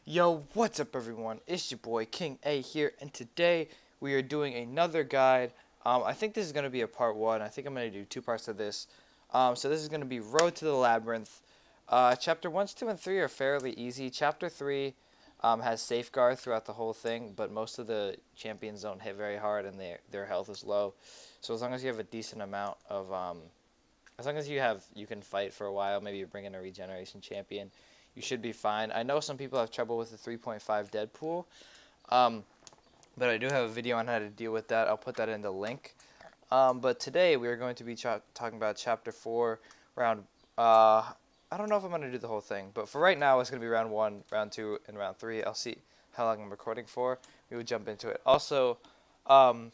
Yo, what's up everyone? It's your boy King A here, and today we are doing another guide. I think this is going to be a part one. I think I'm going to do two parts of this. So this is going to be Road to the Labyrinth. Chapter 1, 2, and 3 are fairly easy. Chapter 3 has safeguard throughout the whole thing, but most of the champions don't hit very hard and their health is low. So as long as you have a decent amount of as long as you can fight for a while, maybe you bring in a regeneration champion, you should be fine. I know some people have trouble with the 3.5 Deadpool, um, but I do have a video on how to deal with that. I'll put that in the link. But today we are going to be talking about Chapter 4, round. I don't know if I'm going to do the whole thing, but for right now it's going to be round 1, round 2, and round 3. I'll see how long I'm recording for. We will jump into it. Also, um,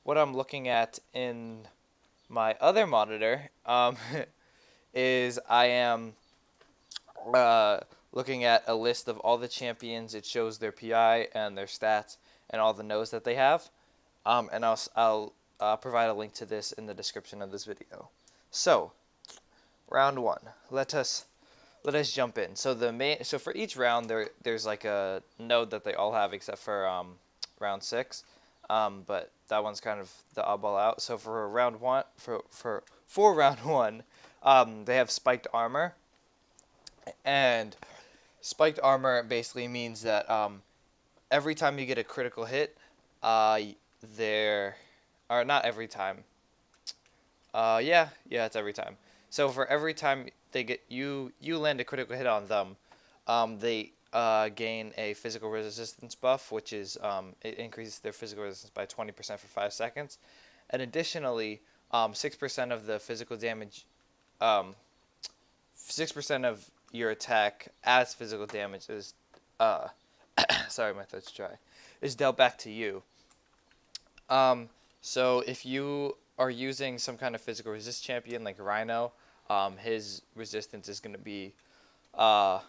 what I'm looking at in my other monitor is I am uh, looking at a list of all the champions. It shows their PI and their stats and all the nodes that they have. And I'll provide a link to this in the description of this video. So, round 1. Let us jump in. So for each round there's like a node that they all have except for round 6. But that one's kind of the oddball out. So for round 1 for round 1, they have spiked armor, and spiked armor basically means that every time you get a critical hit, there, or not every time. Yeah, it's every time. So for every time they get you land a critical hit on them, they gain a physical resistance buff, which is it increases their physical resistance by 20% for 5 seconds, and additionally, 6% of the physical damage, um, 6% of your attack as physical damage is, uh, sorry, my throat's dry, is dealt back to you. Um, so if you are using some kind of physical resist champion like Rhino, his resistance is going to be uh,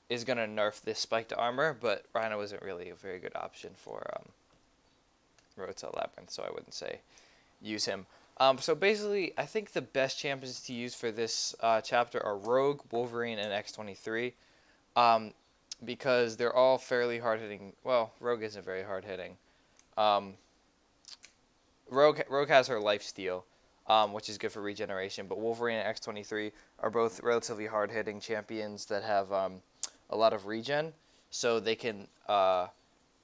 is going to nerf this spiked armor, but Rhino isn't really a very good option for Road to Labyrinth, so I wouldn't say use him. So basically, I think the best champions to use for this chapter are Rogue, Wolverine, and X-23, um, because they're all fairly hard hitting. Well, Rogue isn't very hard hitting. Um, Rogue has her life steal, which is good for regeneration. But Wolverine and X-23 are both relatively hard hitting champions that have a lot of regen, so they can.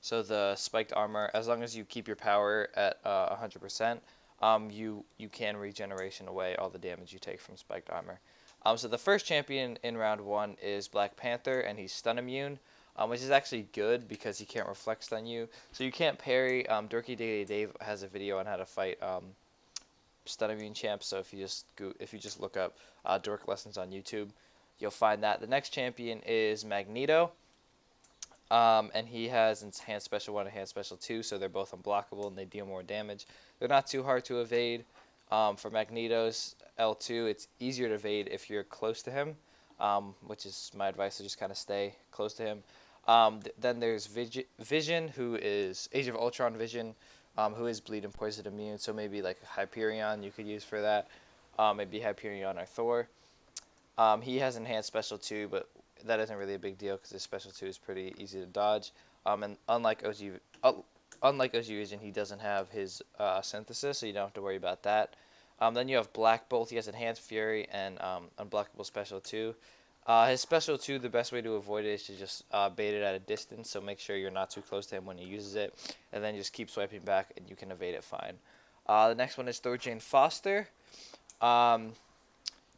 So the spiked armor, as long as you keep your power at 100%, you can regeneration away all the damage you take from spiked armor. So the first champion in round 1 is Black Panther, and he's stun immune, which is actually good because he can't reflect stun you. So you can't parry. Dorky Daily Dave has a video on how to fight stun immune champs. So if you just look up Dork lessons on YouTube, you'll find that. The next champion is Magneto. And he has Enhanced Special 1 and Enhanced Special 2, so they're both unblockable and they deal more damage. They're not too hard to evade. For Magneto's L2, it's easier to evade if you're close to him, which is my advice, to just kind of stay close to him. Then there's Vision, who is Age of Ultron Vision, who is bleed and poison immune, so maybe like Hyperion you could use for that. Maybe Hyperion or Thor. He has Enhanced Special 2, but that isn't really a big deal because his Special 2 is pretty easy to dodge. And unlike OG Vision, he doesn't have his synthesis, so you don't have to worry about that. Then you have Black Bolt. He has Enhanced Fury and Unblockable Special 2. His Special 2, the best way to avoid it is to just bait it at a distance, so make sure you're not too close to him when he uses it, and then just keep swiping back and you can evade it fine. The next one is Thor Jane Foster. Um,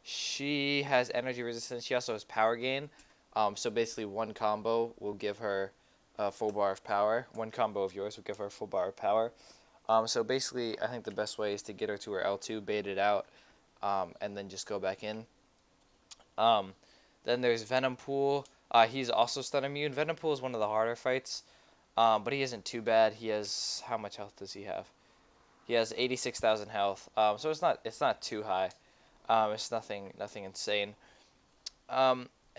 she has energy resistance. She also has power gain. So basically, one combo will give her a full bar of power. One combo of yours will give her a full bar of power. So basically, I think the best way is to get her to her L2, bait it out, and then just go back in. Um, then there's Venom Pool. He's also stun immune. Venom Pool is one of the harder fights, but he isn't too bad. He has, how much health does he have? He has 86,000 health. So it's not too high. It's nothing insane.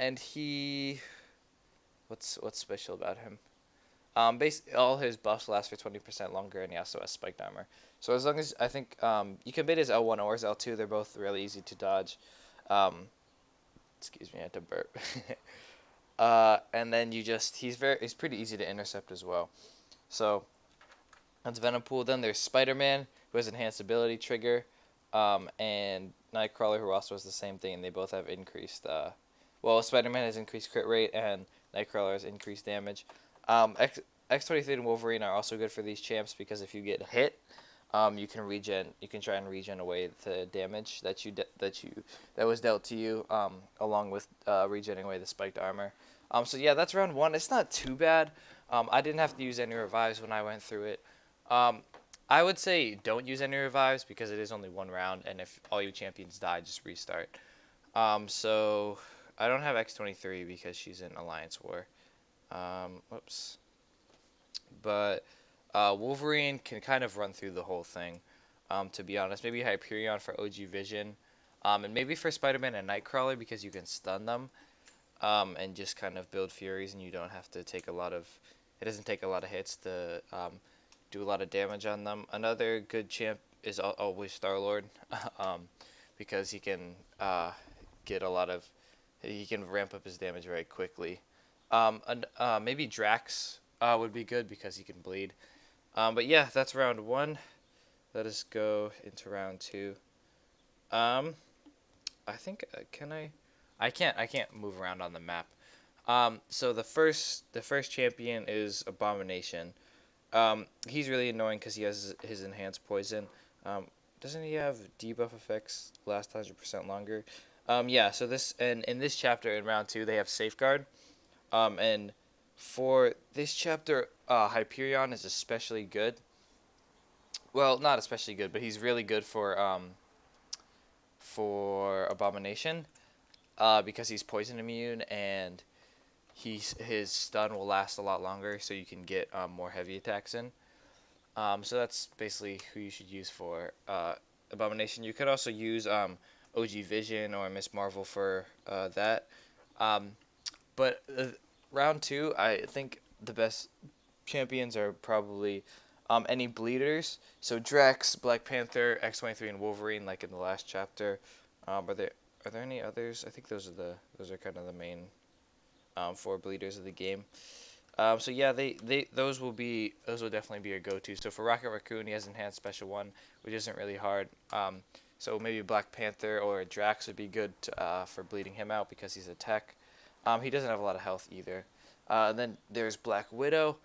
And he, what's special about him? Basically, all his buffs last for 20% longer, and he also has spiked armor. So as long as I think you can bait his L1 or his L2, they're both really easy to dodge. Excuse me, I had to burp. And then he's pretty easy to intercept as well. So that's Venompool. Then there's Spider-Man, who has enhanced ability trigger, and Nightcrawler, who also has the same thing, and they both have increased. Well, Spider-Man has increased crit rate, and Nightcrawler has increased damage. X23 and Wolverine are also good for these champs because if you get hit, you can regen. You can try and regen away the damage that was dealt to you, along with regenerating away the spiked armor. So yeah, that's round one. It's not too bad. I didn't have to use any revives when I went through it. Um, I would say don't use any revives because it is only one round, and if all your champions die, just restart. So I don't have X23 because she's in Alliance War. Whoops. But Wolverine can kind of run through the whole thing. To be honest, maybe Hyperion for OG Vision, and maybe for Spider-Man and Nightcrawler because you can stun them, and just kind of build Furies, and you don't have to take a lot of. It doesn't take a lot of hits to do a lot of damage on them. Another good champ is always Star-Lord, because he can get a lot of. He can ramp up his damage very quickly. Maybe Drax would be good because he can bleed. But yeah, that's round one. Let us go into round two. Um, I think can I? I can't. I can't move around on the map. So the first champion is Abomination. He's really annoying because he has his enhanced poison. Um, doesn't he have debuff effects last 100% longer? Yeah. So this and in this chapter in round two they have Safeguard. And for this chapter, Hyperion is especially good. Well, not especially good, but he's really good for Abomination, because he's poison immune and his stun will last a lot longer, so you can get more heavy attacks in. So that's basically who you should use for Abomination. You could also use OG Vision or Miss Marvel for that. Um, but round two, I think the best champions are probably any bleeders. So Drax, Black Panther, X23, and Wolverine, like in the last chapter. Are there any others? I think those are kind of the main four bleeders of the game. So yeah, those will definitely be your go-to. So for Rocket Raccoon, he has enhanced special one, which isn't really hard. So maybe Black Panther or Drax would be good for bleeding him out because he's a tech. He doesn't have a lot of health either. And then there's Black Widow.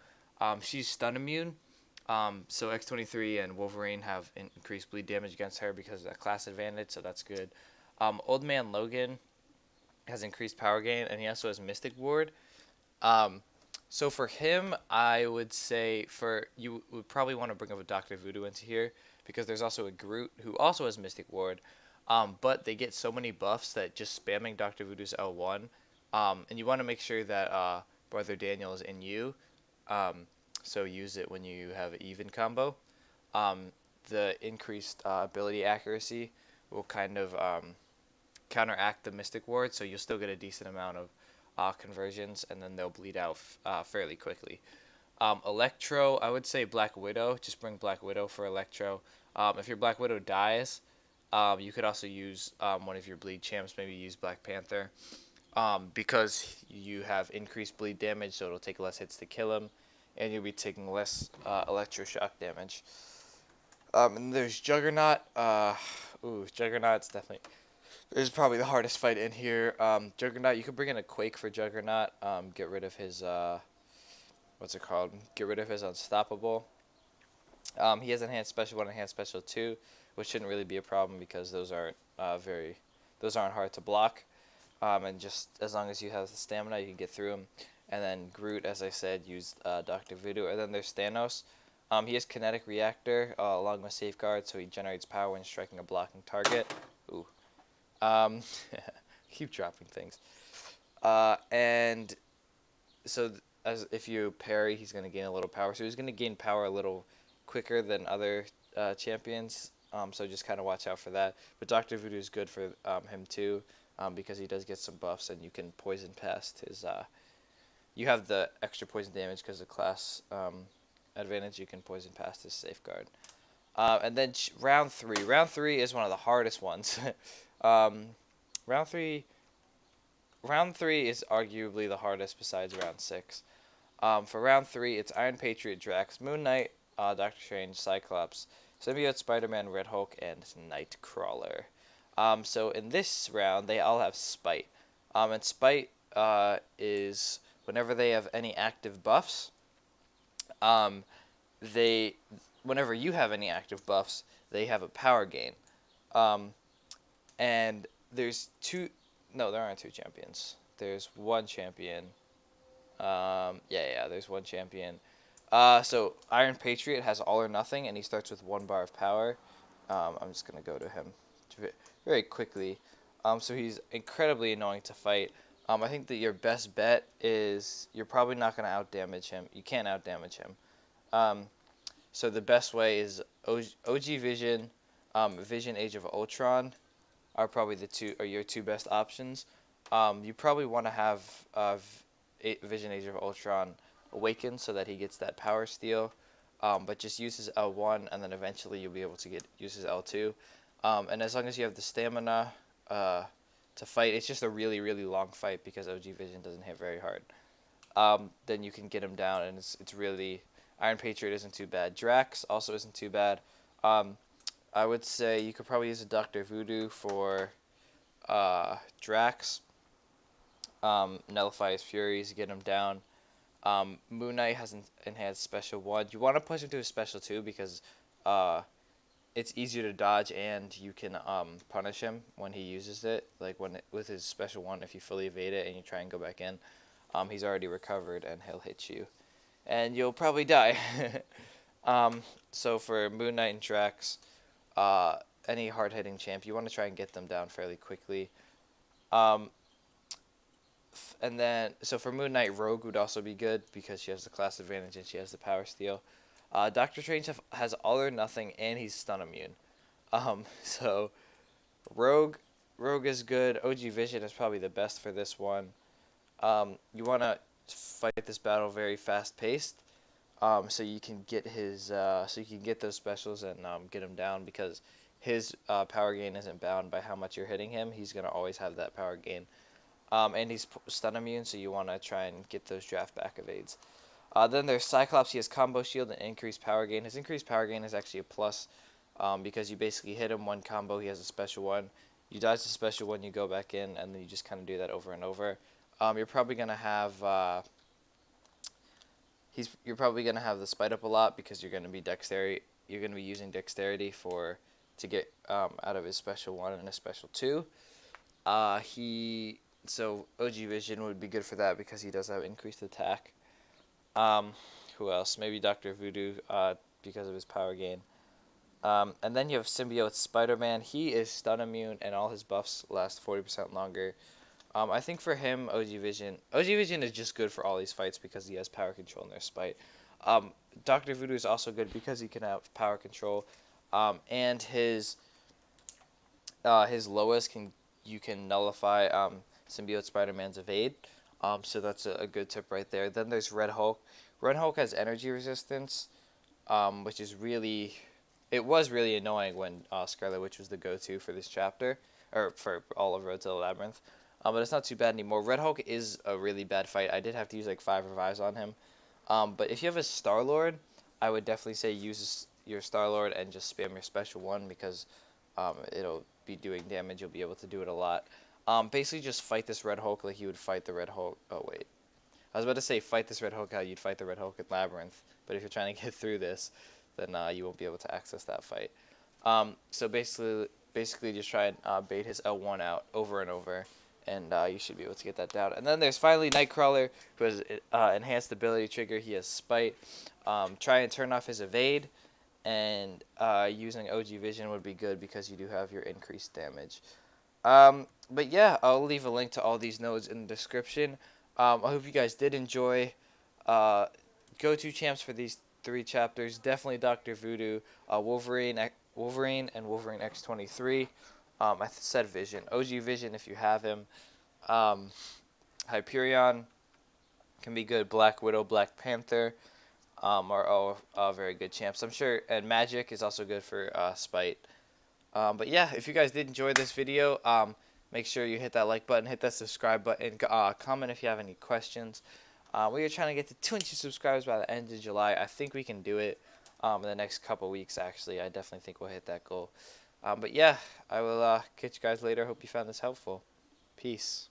She's stun immune. So X23 and Wolverine have increased bleed damage against her because of that class advantage, so that's good. Old Man Logan has increased power gain, and he also has Mystic Ward. Um, so for him, I would say you would probably want to bring up a Doctor Voodoo into here because there's also a Groot who also has Mystic Ward, but they get so many buffs that just spamming Doctor Voodoo's L1, and you want to make sure that Brother Daniel is in you, so use it when you have an even combo. The increased ability accuracy will kind of counteract the Mystic Ward, so you'll still get a decent amount of conversions, and then they'll bleed out fairly quickly. Electro, I would say Black Widow. Just bring Black Widow for Electro. If your Black Widow dies, you could also use one of your bleed champs. Maybe use Black Panther, because you have increased bleed damage, so it'll take less hits to kill him, and you'll be taking less electroshock damage. And there's Juggernaut. Juggernaut's definitely this is probably the hardest fight in here. Juggernaut, you could bring in a Quake for Juggernaut. Get rid of his what's it called? Get rid of his Unstoppable. He has enhanced special 1, enhanced special 2, which shouldn't really be a problem because those aren't hard to block. And just as long as you have the stamina, you can get through them. And then Groot, as I said, used Dr. Voodoo. And then there's Thanos. He has Kinetic Reactor along with Safeguard, so he generates power when striking a blocking target. Ooh. Keep dropping things. And so as if you parry, he's going to gain a little power. So he's going to gain power a little quicker than other champions. So just kind of watch out for that. But Dr. Voodoo is good for him too, because he does get some buffs, and you can poison past his. You have the extra poison damage because of class advantage. You can poison past his Safeguard. And then round 3. Round 3 is one of the hardest ones. Round 3, round 3 is arguably the hardest besides round 6. For round 3, it's Iron Patriot, Drax, Moon Knight, Doctor Strange, Cyclops, Symbiote, Spider-Man, Red Hulk, and Nightcrawler. So in this round, they all have Spite. And Spite is whenever they have any active buffs, um, they whenever you have any active buffs, they have a power gain. Um, and there's two. No, there aren't two champions. There's one champion. There's one champion. So Iron Patriot has all or nothing, and he starts with 1 bar of power. I'm just gonna go to him very quickly. So he's incredibly annoying to fight. I think that your best bet is you're probably not gonna outdamage him. You can't outdamage him. Um, so the best way is OG Vision, Vision Age of Ultron are probably your two best options. You probably want to have Vision Age of Ultron awakened so that he gets that power steal, but just use his L1 and then eventually you'll be able to use his L2. And as long as you have the stamina to fight, it's just a really really long fight because OG Vision doesn't hit very hard. Then you can get him down, and it's really Iron Patriot isn't too bad. Drax also isn't too bad. I would say you could probably use a Doctor Voodoo for Drax. Nullify his furies, get him down. Moon Knight has enhanced special 1. You want to push him to a special 2 because it's easier to dodge and you can punish him when he uses it. Like with his special 1, if you fully evade it and you try and go back in, he's already recovered and he'll hit you. And you'll probably die. So for Moon Knight and Drax, any hard-hitting champ, you want to try and get them down fairly quickly. And then, so for Moon Knight, Rogue would also be good because she has the class advantage and she has the power steal. Doctor Strange has all or nothing and he's stun immune. So Rogue is good. OG Vision is probably the best for this one. You want to fight this battle very fast-paced. So you can get those specials and get him down because his power gain isn't bound by how much you're hitting him. He's gonna always have that power gain, and he's stun immune, so you want to try and get those draft back evades. Then there's Cyclops. He has combo shield and increased power gain. His increased power gain is actually a plus because you basically hit him one combo. He has a special 1. You dodge the special 1, you go back in, and then you just kind of do that over and over. You're probably gonna have the Spite up a lot because you're gonna be dexterity. You're gonna be using dexterity to get out of his special 1 and his special 2. So OG Vision would be good for that because he does have increased attack. Who else? Maybe Doctor Voodoo because of his power gain. And then you have Symbiote Spider-Man. He is stun immune and all his buffs last 40% longer. I think for him, OG Vision is just good for all these fights because he has power control in their Spite. Doctor Voodoo is also good because he can have power control, and his lowest you can nullify Symbiote Spider-Man's evade. So that's a good tip right there. Then there's Red Hulk. Red Hulk has energy resistance, which is it was really annoying when Scarlet Witch was the go-to for this chapter, or for all of Road to the Labyrinth. But it's not too bad anymore. Red Hulk is a really bad fight. I did have to use like 5 revives on him. But if you have a Star-Lord, I would definitely say use your Star-Lord and just spam your special 1 because it'll be doing damage. You'll be able to do it a lot. Basically just fight this Red Hulk like you would fight the Red Hulk. Oh, wait. I was about to say fight this Red Hulk how you'd fight the Red Hulk in Labyrinth. But if you're trying to get through this, then you won't be able to access that fight. So basically just try and bait his L1 out over and over. And you should be able to get that down. And then there's finally Nightcrawler, who has enhanced ability trigger. He has Spite. Try and turn off his evade. And using OG Vision would be good because you do have your increased damage. But yeah, I'll leave a link to all these nodes in the description. I hope you guys did enjoy. Go-to champs for these 3 chapters. Definitely Dr. Voodoo, Wolverine, and Wolverine X-23. I said Vision. OG Vision if you have him. Hyperion can be good. Black Widow, Black Panther are all very good champs, I'm sure. And Magic is also good for Spite. But yeah, if you guys did enjoy this video, Make sure you hit that like button, hit that subscribe button, comment if you have any questions. We are trying to get to 200 subscribers by the end of July. I think we can do it in the next couple weeks, actually. I definitely think we'll hit that goal. But yeah, I will catch you guys later. Hope you found this helpful. Peace.